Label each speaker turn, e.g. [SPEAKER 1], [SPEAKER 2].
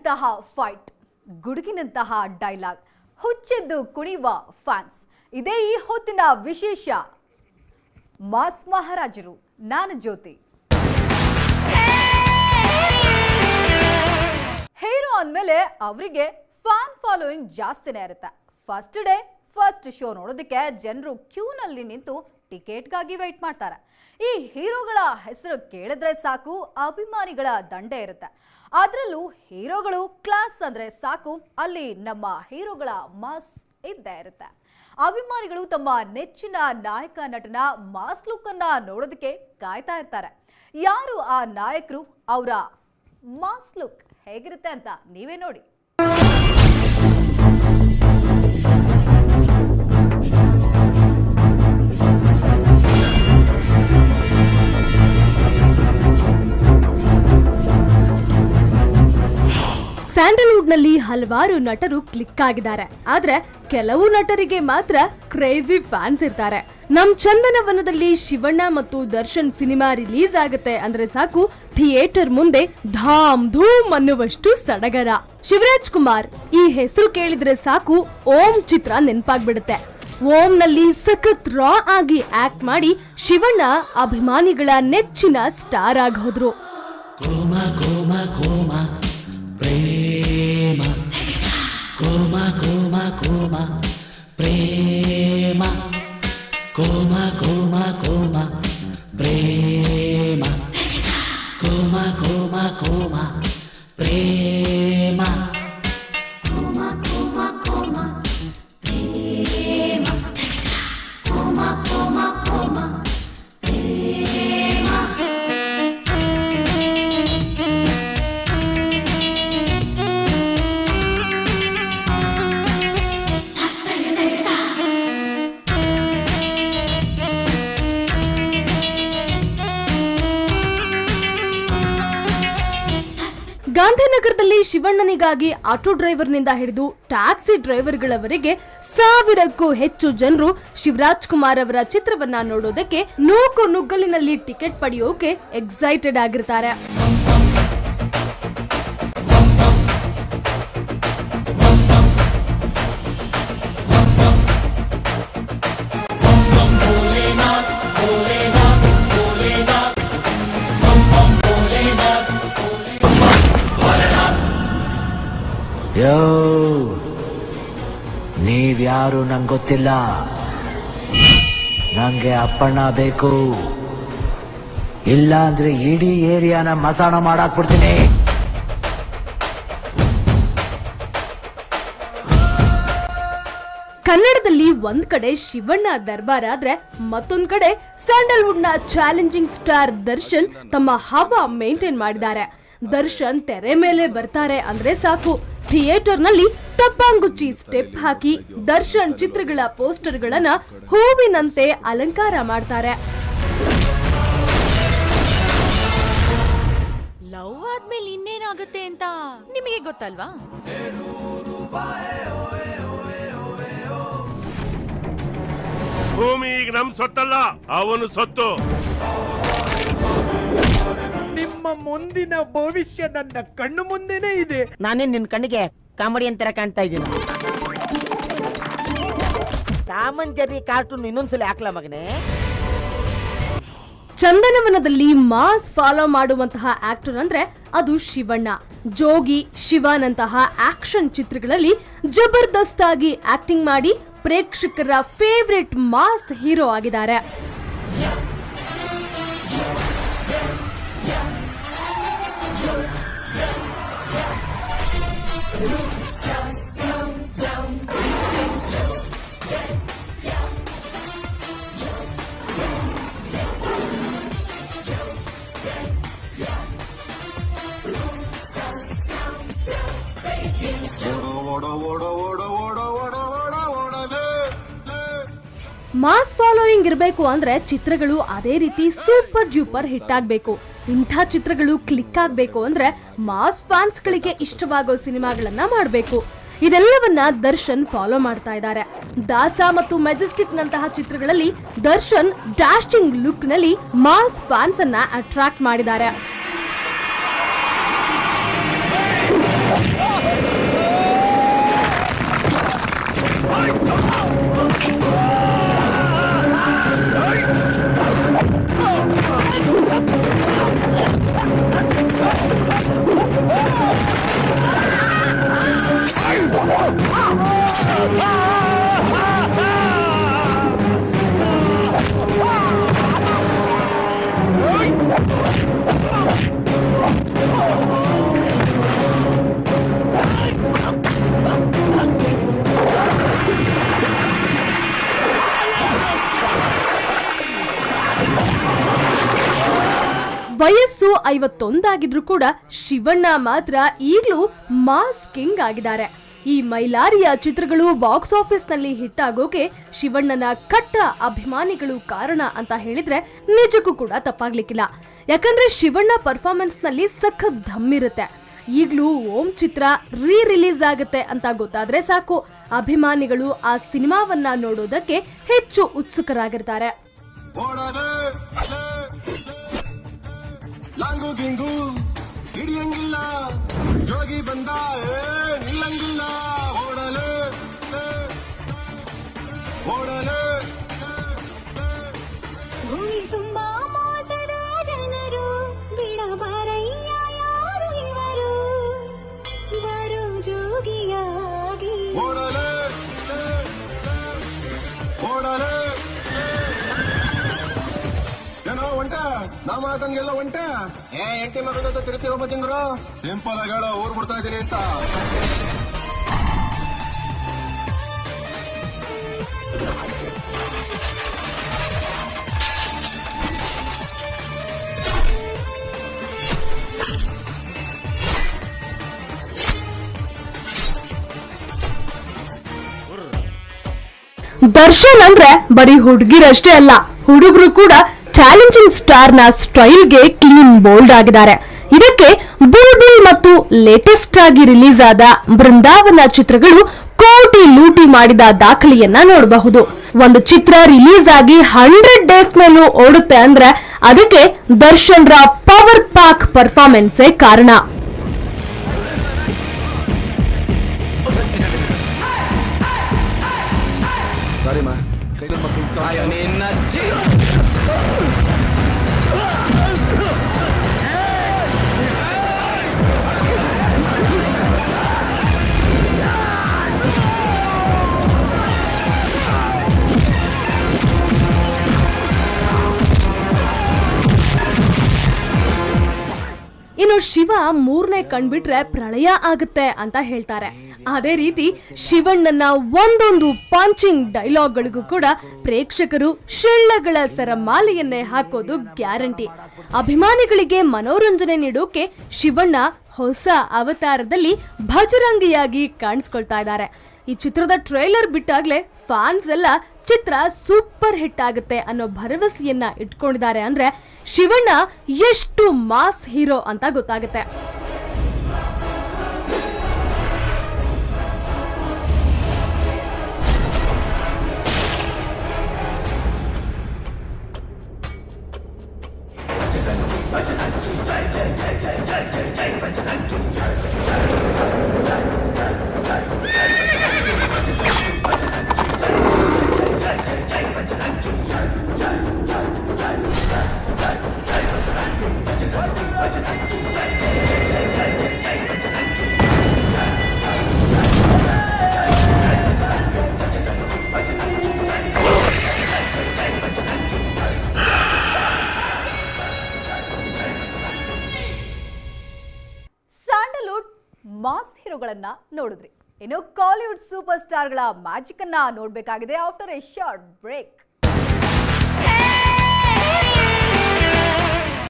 [SPEAKER 1] ಮಿಂಚಿನಂತಹ fight, ಗುಡುಗಿನಂತಹ dialogue, ಹುಚ್ಚೆದ್ದು ಕುಣಿಯುವ fans. ಇದೇ ಈ ಹೊತ್ತಿನ ವಿಶೇಷ. ಮಾಸ್ ಮಹಾರಾಜರು. ನಾನು ಜ್ಯೋತಿ. ಹೀರೋ ಅಂದಮೇಲೆ ಅವರಿಗೆ ಫ್ಯಾನ್ ಫಾಲೋಯಿಂಗ್ ಜಾಸ್ತಿನೇ ಇರುತ್ತೆ. ಫಸ್ಟ್ ಡೇ ಫಸ್ಟ್ ಶೋ ನೋಡೋದಕ್ಕೆ ಜನರು ಕ್ಯೂನಲ್ಲಿ ನಿಂತು ಟಿಕೆಟ್ಗಾಗಿ ವೆಯ್ಟ್ ಮಾಡ್ತಾರೆ. ಈ ಹೀರೋಗಳ ಹೆಸರು ಕೇಳಿದ್ರೆ ಸಾಕು ಅಭಿಮಾನಿಗಳ ದಂಡೆ ಇರುತ್ತೆ. ಅದರಲ್ಲೂ ಹೀರೋಗಳು ಕ್ಲಾಸ್ ಅಂದ್ರೆ ಸಾಕು, ಅಲ್ಲಿ ನಮ್ಮ ಹೀರೋಗಳ ಮಾಸ್ ಇದ್ದೇ ಇರುತ್ತೆ. ಅಭಿಮಾನಿಗಳು ತಮ್ಮ ನೆಚ್ಚಿನ ನಾಯಕ ನಟನ ಮಾಸ್ ಲುಕ್ ಅನ್ನ ನೋಡೋದಕ್ಕೆ ಕಾಯ್ತಾ ಇರ್ತಾರೆ. ಯಾರು ಆ ನಾಯಕರು, ಅವರ ಮಾಸ್ ಲುಕ್ ಹೇಗಿರುತ್ತೆ ಅಂತ ನೀವೇ ನೋಡಿ. ಸ್ಯಾಂಡಲ್ವುಡ್ ನಲ್ಲಿ ಹಲವಾರು ನಟರು ಕ್ಲಿಕ್ ಆಗಿದ್ದಾರೆ. ಆದ್ರೆ ಕೆಲವು ನಟರಿಗೆ ಮಾತ್ರ ಕ್ರೇಜಿ ಫ್ಯಾನ್ಸ್ ಇರ್ತಾರೆ. ನಮ್ ಚಂದನವನದಲ್ಲಿ ಶಿವಣ್ಣ ಮತ್ತು ದರ್ಶನ್ ಸಿನಿಮಾ ರಿಲೀಸ್ ಆಗುತ್ತೆ ಅಂದ್ರೆ ಸಾಕು, ಥಿಯೇಟರ್ ಮುಂದೆ ಧಾಮ್ ಧೂಮ್ ಅನ್ನುವಷ್ಟು ಸಡಗರ. ಶಿವರಾಜ್ ಕುಮಾರ್ ಈ ಹೆಸರು ಕೇಳಿದ್ರೆ ಸಾಕು ಓಂ ಚಿತ್ರ ನೆನಪಾಗ್ಬಿಡುತ್ತೆ. ಓಂ ನಲ್ಲಿ ಸಖತ್ ರಾ ಆಗಿ ಆಕ್ಟ್ ಮಾಡಿ ಶಿವಣ್ಣ ಅಭಿಮಾನಿಗಳ ನೆಚ್ಚಿನ ಸ್ಟಾರ್ ಆಗಿ ಹೋದ್ರು. ಪ್ರೇಮ ಕೋಮ ಕೋಮ ಕೋಮ ಪ್ರೇಮ ಕೋಮ ಕೋಮ ಕೋಮ ಪ್ರೇಮ ಕೋಮ ಕೋಮ ಕೋಮ ಪ್ರೇಮ ಕೋಮ ಕೋಮ ಕೋಮ ಪ್ರೇಮ ಕೋಮ ಕೋಮ ಕೋಮ ಪ್ರೇಮ. ಗಾಂಧಿನಗರದಲ್ಲಿ ಶಿವಣ್ಣನಿಗಾಗಿ ಆಟೋ ಡ್ರೈವರ್ನಿಂದ ಹಿಡಿದು ಟ್ಯಾಕ್ಸಿ ಡ್ರೈವರ್ಗಳವರೆಗೆ ಸಾವಿರಕ್ಕೂ ಹೆಚ್ಚು ಜನರು ಶಿವರಾಜ್ ಕುಮಾರ್ ಅವರ ಚಿತ್ರವನ್ನ ನೋಡೋದಕ್ಕೆ ನೂಕು ನುಗ್ಗಲಿನಲ್ಲಿ ಟಿಕೆಟ್ ಪಡೆಯೋಕೆ ಎಕ್ಸೈಟೆಡ್ ಆಗಿರ್ತಾರೆ.
[SPEAKER 2] ಯೋ, ನೀವ್ಯಾರು ನಂಗೆ ಗೊತ್ತಿಲ್ಲ. ನಂಗೆ ಅಪ್ಪಣ್ಣ ಬೇಕು, ಇಲ್ಲ ಅಂದ್ರೆ ಇಡೀ ಏರಿಯಾನ ಮಸಾಣ ಮಾಡಾಕ್ಬಿಡ್ತೀನಿ.
[SPEAKER 1] ಕನ್ನಡದಲ್ಲಿ ಒಂದ್ ಕಡೆ ಶಿವಣ್ಣ ದರ್ಬಾರ್ ಆದ್ರೆ ಮತ್ತೊಂದ್ ಕಡೆ ಸ್ಯಾಂಡಲ್ವುಡ್ ನ ಚಾಲೆಂಜಿಂಗ್ ಸ್ಟಾರ್ ದರ್ಶನ್ ತಮ್ಮ ಹವಾ ಮೇಂಟೈನ್ ಮಾಡಿದ್ದಾರೆ. ದರ್ಶನ್ ತೆರೆ ಮೇಲೆ ಬರ್ತಾರೆ ಅಂದ್ರೆ ಸಾಕು, ಥಿಯೇಟರ್ ನಲ್ಲಿ ಟಪ್ಪಾಂಗುಚ್ಚಿ ಸ್ಟೆಪ್ ಹಾಕಿ ದರ್ಶನ್ ಚಿತ್ರಗಳ ಪೋಸ್ಟರ್ ಗಳನ್ನ ಹೂವಿನಂತೆ ಅಲಂಕಾರ ಮಾಡ್ತಾರೆ.
[SPEAKER 3] ಲವ್ ಆದ್ಮೇಲೆ ಇನ್ನೇನಾಗುತ್ತೆ ಅಂತ ನಿಮಗೆ ಗೊತ್ತಲ್ವಾ?
[SPEAKER 4] ಭೂಮಿ ಈಗ ನಮ್ ಸೊತ್ತಲ್ಲ, ಅವನು ಸೊತ್ತು.
[SPEAKER 5] ನಿಮ್ಮ ಮುಂದಿನ ಭವಿಷ್ಯ ನನ್ನ ಕಣ್ಣು ಮುಂದೆನೇ ಇದೆ.
[SPEAKER 6] ನಾನೇ ನಿನ್ ಕಣ್ಣಿಗೆ ಕಾಮಿಡಿ ಅಂತರ ಕಾಣ್ತಾ ಇದ್ದೀನಿ. ಟಾಮ್ ಅಂಡ್ ಜೆರ್ರಿ ಕಾರ್ಟೂನ್ ಇನ್ನೊಂದ್ಸಲ ಹಾಕ್ಲಾ ಮಗನೇ?
[SPEAKER 1] ಚಂದನವನದಲ್ಲಿ ಮಾಸ್ ಫಾಲೋ ಮಾಡುವಂತಹ ಆಕ್ಟರ್ ಅಂದ್ರೆ ಅದು ಶಿವಣ್ಣ. ಜೋಗಿ, ಶಿವನಂತಹ ಆಕ್ಷನ್ ಚಿತ್ರಗಳಲ್ಲಿ ಜಬರ್ದಸ್ತ್ ಆಗಿ ಆಕ್ಟಿಂಗ್ ಮಾಡಿ ಪ್ರೇಕ್ಷಕರ ಫೇವರಿಟ್ ಮಾಸ್ ಹೀರೋ ಆಗಿದ್ದಾರೆ. ಮಾಸ್ ಫಾಲೋಯಿಂಗ್ ಇರಬೇಕು ಅಂದ್ರೆ ಚಿತ್ರಗಳು ಅದೇ ರೀತಿ ಸೂಪರ್ ಡ್ಯೂಪರ್ ಹಿಟ್ ಆಗ್ಬೇಕು. ಇಂಥ ಚಿತ್ರಗಳು ಕ್ಲಿಕ್ ಆಗ್ಬೇಕು ಅಂದ್ರೆ ಮಾಸ್ ಫ್ಯಾನ್ಸ್ ಗಳಿಗೆ ಇಷ್ಟವಾಗೋ ಸಿನಿಮಾಗಳನ್ನ ಮಾಡಬೇಕು. ಇದೆಲ್ಲವನ್ನ ದರ್ಶನ್ ಫಾಲೋ ಮಾಡ್ತಾ ಇದ್ದಾರೆ. ದಾಸ ಮತ್ತು ಮೆಜೆಸ್ಟಿಕ್ ನಂತಹ ಚಿತ್ರಗಳಲ್ಲಿ ದರ್ಶನ್ ಡ್ಯಾಶಿಂಗ್ ಲುಕ್ ನಲ್ಲಿ ಮಾಸ್ ಫ್ಯಾನ್ಸ್ ಅನ್ನ ಅಟ್ರಾಕ್ಟ್ ಮಾಡಿದ್ದಾರೆ.
[SPEAKER 7] ವಯಸ್ಸು 51 ಆಗಿದ್ರು ಕೂಡ ಶಿವಣ್ಣ ಮಾತ್ರ ಈಗಲೂ ಮಾಸ್ ಕಿಂಗ್ ಆಗಿದ್ದಾರೆ. ಈ ಮೈಲಾರಿಯ ಚಿತ್ರಗಳು ಬಾಕ್ಸ್ ಆಫೀಸ್ ನಲ್ಲಿ ಹಿಟ್ ಆಗೋಕೆ ಶಿವಣ್ಣನ ಕಟ್ಟ ಅಭಿಮಾನಿಗಳು ಕಾರಣ ಅಂತ ಹೇಳಿದ್ರೆ ನಿಜಕ್ಕೂ ಕೂಡ ತಪ್ಪಾಗ್ಲಿಕ್ಕಿಲ್ಲ. ಯಾಕಂದ್ರೆ ಶಿವಣ್ಣ ಪರ್ಫಾರ್ಮೆನ್ಸ್ ನಲ್ಲಿ ಸಖತ್ ಧಮ್ಮಿರುತ್ತೆ. ಈಗಲೂ ಓಂ ಚಿತ್ರ ರಿಲೀಸ್ ಆಗುತ್ತೆ ಅಂತ ಗೊತ್ತಾದ್ರೆ ಸಾಕು, ಅಭಿಮಾನಿಗಳು ಆ ಸಿನಿಮಾವನ್ನ ನೋಡೋದಕ್ಕೆ ಹೆಚ್ಚು ಉತ್ಸುಕರಾಗಿರ್ತಾರೆ.
[SPEAKER 8] ಲಾಂಗು ಗಿಂಗು ಹಿಡಿಯಂಗಿಲ್ಲ, ಜೋಗಿ ಬಂದ ನಿಲ್ಲಂಗಿಲ್ಲ, ಓಡಲೆ ಓಡಲೆ.
[SPEAKER 9] ಭೂಮಿ ತುಂಬಾ ಮೋಸದ ಜನರು, ಬಿಡಬಾರಯ್ಯ ಯಾರು ಇವರು, ಬರು ಜೋಗಿಯಾಗಿ
[SPEAKER 8] ಓಡಲೆ ಓಡಲೆ. ಏನೋ ಒಂಟ ನಮ್ಮ ಹಾಕಂಗೆಲ್ಲ ಒಂಟ ಹೆಂಡತಿ ಮಗನ ತಿರುಗಿ ಒಬ್ಬ ತಿಂದ್ರು ಸಿಂಪಲ್ ಆಗಿ ಹೇಳೋ ಊರ್ ಬಿಡ್ತಾ ಇದೀನಿ ಅಂತ.
[SPEAKER 7] ದರ್ಶನ್ ಅಂದ್ರೆ ಬರೀ ಹುಡುಗಿರಷ್ಟೇ ಅಲ್ಲ, ಹುಡುಗರು ಕೂಡ ಚಾಲೆಂಜಿಂಗ್ ಸ್ಟಾರ್ ನ ಸ್ಟೈಲ್ಗೆ ಕ್ಲೀನ್ ಬೋಲ್ಡ್ ಆಗಿದ್ದಾರೆ. ಇದಕ್ಕೆ ಬುಲ್ಬುಲ್ ಮತ್ತು ಲೇಟೆಸ್ಟ್ ಆಗಿ ರಿಲೀಸ್ ಆದ ಬೃಂದಾವನ ಚಿತ್ರಗಳು ಕೋಟಿ ಲೂಟಿ ಮಾಡಿದ ದಾಖಲೆಯನ್ನ ನೋಡಬಹುದು. ಒಂದು ಚಿತ್ರ ರಿಲೀಸ್ ಆಗಿ 100 ಡೇಸ್ ಮೇಲೂ ಓಡುತ್ತೆ ಅಂದ್ರೆ ಅದಕ್ಕೆ ದರ್ಶನ್ ರ ಪವರ್ ಪ್ಯಾಕ್ ಪರ್ಫಾರ್ಮೆನ್ಸೇ ಕಾರಣ. ಇನ್ನು ಶಿವ 3ನೇ ಕಣ್ಬಿಟ್ರೆ ಪ್ರಳಯ ಆಗುತ್ತೆ ಅಂತ ಹೇಳ್ತಾರೆ. ಅದೇ ರೀತಿ ಶಿವಣ್ಣನ ಒಂದೊಂದು ಪಾಂಚಿಂಗ್ ಡೈಲಾಗ್ಗಳಿಗೂ ಕೂಡ ಪ್ರೇಕ್ಷಕರು ಶಿಳ್ಳಗಳ ಸರಮಾಲೆಯನ್ನೇ ಹಾಕೋದು ಗ್ಯಾರಂಟಿ. ಅಭಿಮಾನಿಗಳಿಗೆ ಮನೋರಂಜನೆ ನೀಡೋಕೆ ಶಿವಣ್ಣ ಹೊಸ ಅವತಾರದಲ್ಲಿ ಭಜರಂಗಿಯಾಗಿ ಕಾಣಿಸ್ಕೊಳ್ತಾ ಇದ್ದಾರೆ. ಈ ಚಿತ್ರದ ಟ್ರೈಲರ್ ಬಿಟ್ಟಾಗ್ಲೇ ಫ್ಯಾನ್ಸ್ ಎಲ್ಲ ಚಿತ್ರ ಸೂಪರ್ ಹಿಟ್ ಆಗುತ್ತೆ ಅನ್ನೋ ಭರವಸೆಯನ್ನ ಇಟ್ಕೊಂಡಿದ್ದಾರೆ. ಅಂದ್ರೆ ಶಿವಣ್ಣ ಎಷ್ಟು ಮಾಸ್ ಹೀರೋ ಅಂತ ಗೊತ್ತಾಗುತ್ತೆ.
[SPEAKER 1] ಮಾಸ್ ಹೀರೋಗಳನ್ನ ನೋಡಿದ್ರಿ. ಇನ್ನು ಕಾಲಿವುಡ್ ಸೂಪರ್ ಸ್ಟಾರ್ಗಳ ಮ್ಯಾಜಿಕ್ ಅನ್ನ ನೋಡ್ಬೇಕಾಗಿದೆ ಆಫ್ಟರ್ ಎ ಶಾರ್ಟ್ ಬ್ರೇಕ್.